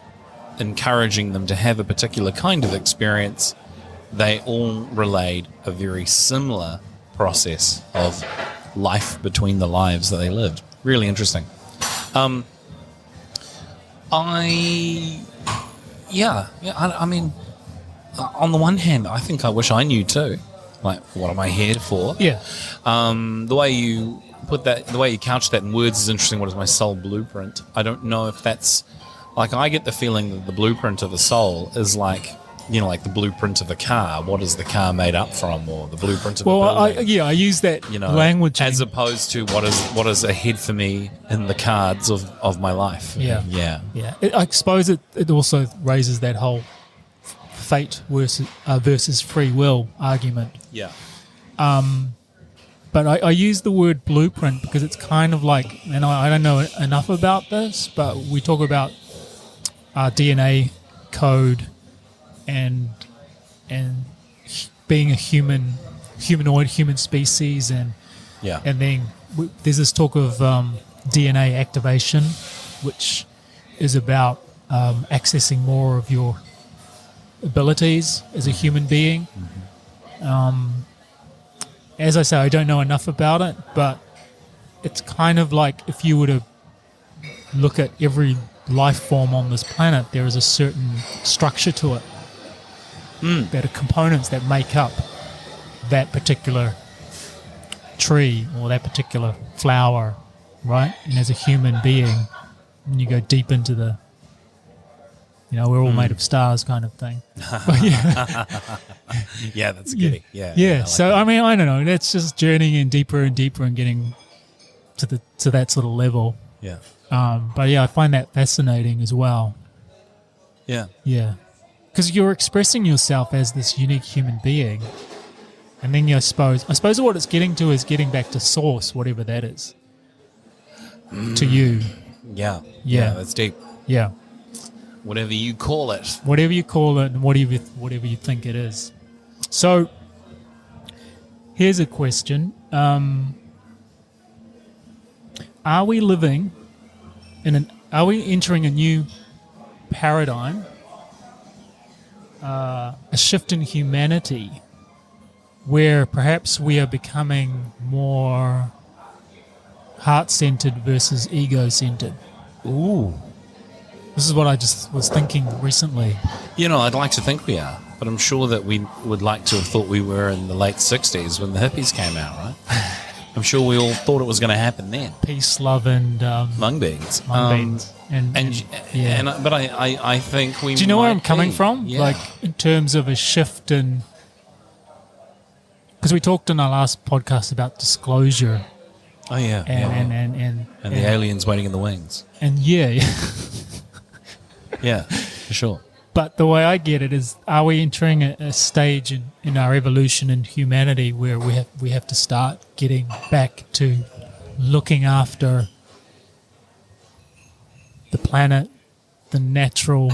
encouraging them to have a particular kind of experience, they all relayed a very similar process of life between the lives that they lived. Really interesting. I mean, on the one hand, I think I wish I knew too. Like, what am I here for? Yeah. The way you put that, the way you couch that in words is interesting. What is my soul blueprint? I don't know if that's, like, I get the feeling that the blueprint of the soul is like like the blueprint of a car. What is the car made up from, or the blueprint of a building? I use that language as opposed to what is ahead for me in the cards of my life. Yeah. I suppose it also raises that whole fate versus free will argument. Yeah. But I use the word blueprint because it's kind of like, and I don't know enough about this, but we talk about DNA code and being a humanoid species, and then there's this talk of DNA activation, which is about accessing more of your abilities as a human being. As I say, I don't know enough about it, but it's kind of like if you were to look at every life form on this planet, there is a certain structure to it. That are components that make up that particular tree or that particular flower, right? And as a human being, when you go deep into the, we're all made of stars kind of thing. But Yeah, that's good. Yeah. I like So, that. I mean, I don't know. That's just journeying in deeper and deeper and getting to that sort of level. Yeah. But yeah, I find that fascinating as well. Yeah. Yeah. Because you're expressing yourself as this unique human being. And then I suppose what it's getting to is getting back to source, whatever that is. To you. Yeah. Yeah. That's deep. Yeah. Whatever you call it. Whatever you call it and whatever you think it is. So, here's a question. Are we entering a new paradigm, a shift in humanity, where perhaps we are becoming more heart-centered versus ego-centered? Ooh. This is what I just was thinking recently. I'd like to think we are, but I'm sure that we would like to have thought we were in the late 60s when the hippies came out, right? I'm sure we all thought it was going to happen then. Peace, love, and Mung beans. But I think we. do you know where I'm might coming be. from? Yeah. Like in terms of a shift in, because we talked in our last podcast about disclosure. Oh yeah. And the aliens waiting in the wings. And Yeah, for sure. But the way I get it is, are we entering a stage in our evolution in humanity where we have to start getting back to looking after the planet, the natural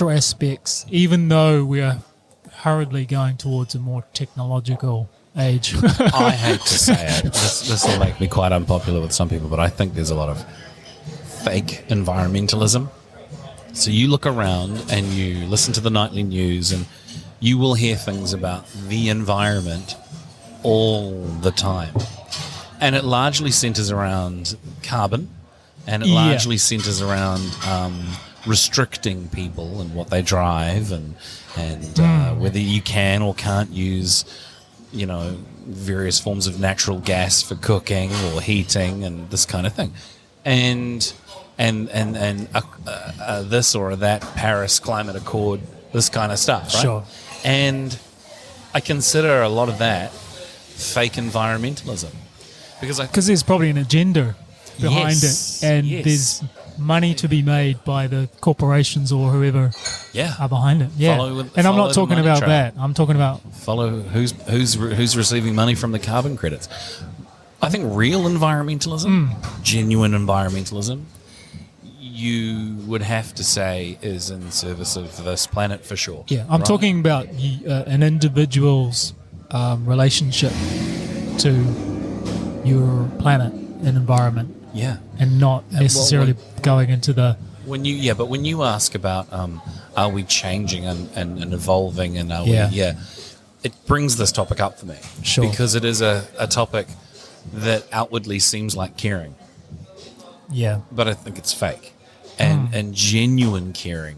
aspects, even though we are hurriedly going towards a more technological age? I hate to say it. This will make me quite unpopular with some people, but I think there's a lot of fake environmentalism. So you look around and you listen to the nightly news and you will hear things about the environment all the time. And it largely centers around carbon, and it largely centers around restricting people and what they drive, and whether you can or can't use, various forms of natural gas for cooking or heating and this kind of thing. And this or that Paris Climate Accord, this kind of stuff, right? Sure. And I consider a lot of that fake environmentalism because there's probably an agenda behind Yes, it, and yes. there's money to be made by the corporations or whoever are behind it. Yeah, Follow and I'm the not talking money about trail. that. I'm talking about follow who's receiving money from the carbon credits. I think real environmentalism, genuine environmentalism, you would have to say is in service of this planet for sure. Yeah, I'm right? talking about an individual's relationship to your planet and environment, Yeah. and not necessarily going into the. When you ask about are we changing and evolving, and are Yeah. we, it brings this topic up for me. Sure. Because it is a topic that outwardly seems like caring, Yeah, but I think it's fake. And genuine caring,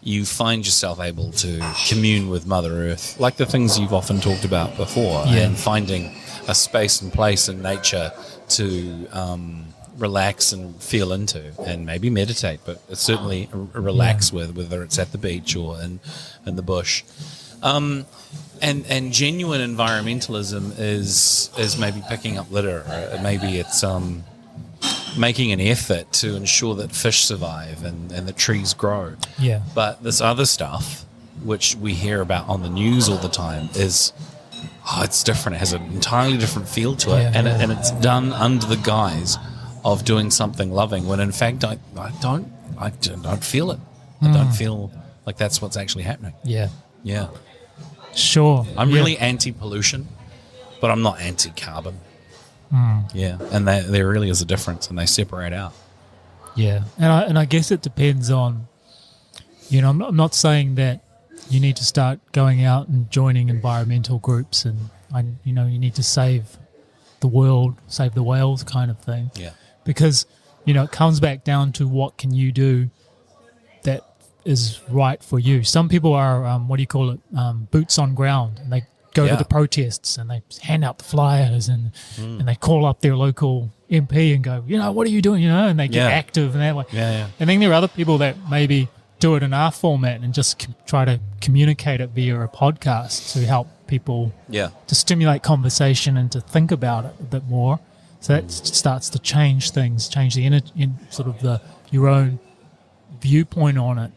you find yourself able to commune with Mother Earth, like the things you've often talked about before, Yeah. and finding a space and place in nature to relax and feel into, and maybe meditate, but it's certainly relax with, whether it's at the beach or in the bush. And genuine environmentalism is maybe picking up litter, or maybe it's making an effort to ensure that fish survive and that trees grow. Yeah. But this other stuff, which we hear about on the news all the time, is it's different. It has an entirely different feel to it, and it's done under the guise of doing something loving. When in fact, I don't feel it. I don't feel like that's what's actually happening. Yeah. Yeah. Sure. I'm really anti-pollution, but I'm not anti-carbon. Yeah, and there really is a difference, and they separate out. Yeah, and I guess it depends on, I'm not saying that you need to start going out and joining environmental groups and you need to save the world, save the whales kind of thing. Yeah. Because, it comes back down to what can you do that is right for you. Some people are, boots on ground, and they go to the protests and they hand out the flyers and they call up their local MP and go, what are you doing? And they get active and they're like, and then there are other people that maybe do it in our format and just try to communicate it via a podcast to help people to stimulate conversation and to think about it a bit more. So that starts to change things, change the your own viewpoint on it.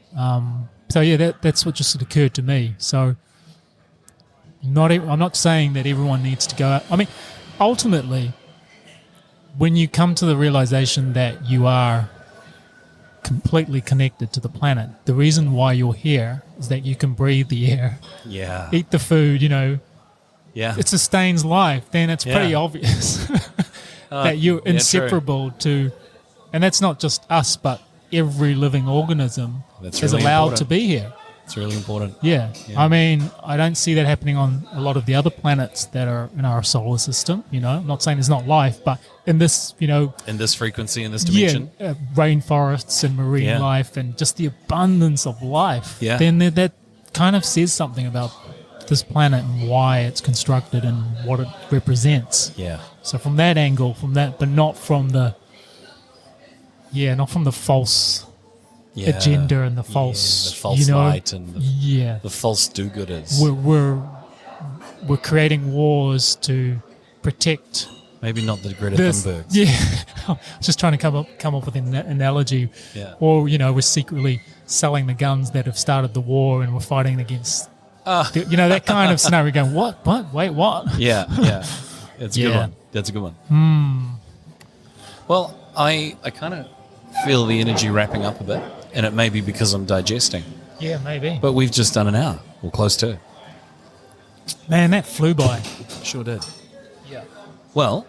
That's what just occurred to me. So I'm not saying that everyone needs to go out. I mean, ultimately, when you come to the realization that you are completely connected to the planet, the reason why you're here is that you can breathe the air, eat the food, it sustains life, then it's pretty obvious that you're inseparable to, and that's not just us, but every living organism is allowed to be here. It's really important. Yeah. I mean, I don't see that happening on a lot of the other planets that are in our solar system. I'm not saying there's not life, but in this, in this frequency, in this dimension, rainforests and marine life and just the abundance of life. Yeah. Then that kind of says something about this planet and why it's constructed and what it represents. Yeah. So from that angle, but not from the false agenda and the false light and the false do-gooders. We're creating wars to protect. Maybe not the Greta Thunbergs. Yeah, I was just trying to come up with an analogy. Yeah. Or we're secretly selling the guns that have started the war and we're fighting against. That kind of scenario. Going what? Wait, what? Yeah. It's a good one. That's a good one. Well, I kind of feel the energy wrapping up a bit. And it may be because I'm digesting. Yeah, maybe. But we've just done an hour. Or close to. Man, that flew by. Sure did. Yeah. Well,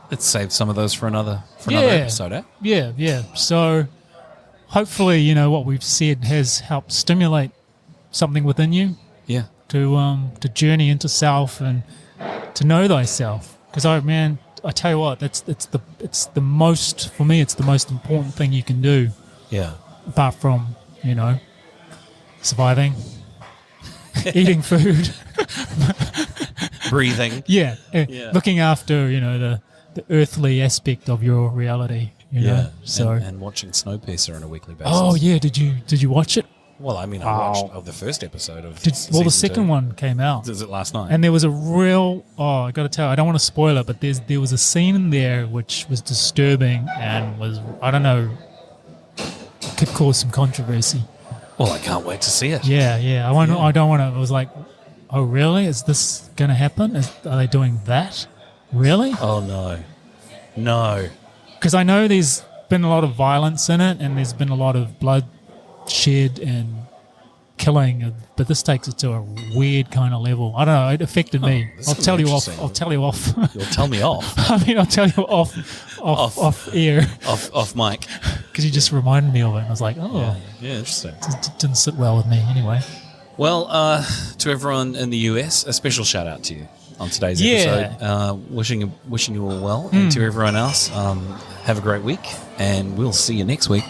let's save some of those for another episode, eh? Yeah. So hopefully, what we've said has helped stimulate something within you. Yeah. To journey into self and to know thyself. Because I tell you what, it's the most important thing you can do. Yeah. Apart from, surviving, eating food, breathing. Yeah. Looking after, the earthly aspect of your reality. So and watching Snowpiercer on a weekly basis. Oh yeah, did you watch it? Well, I mean, I watched the first episode of. The second one came out. Was it last night? And there was a real. Oh, I got to tell you, I don't want to spoil it, but there was a scene in there which was disturbing and was, I don't know, could cause some controversy. Well, I can't wait to see it. Yeah. I don't want to. I was like, oh really? Is this going to happen? Are they doing that? Really? Oh no. Because I know there's been a lot of violence in it, and there's been a lot of blood shed and killing, but this takes it to a weird kind of level. I don't know, it affected me. I'll tell you off. You'll tell me off. I mean, I'll tell you off air. Off mic. Because you just reminded me of it, and I was like, yeah, interesting. It didn't sit well with me anyway. Well, to everyone in the US, a special shout out to you on today's episode. Wishing you all well, and to everyone else, have a great week, and we'll see you next week.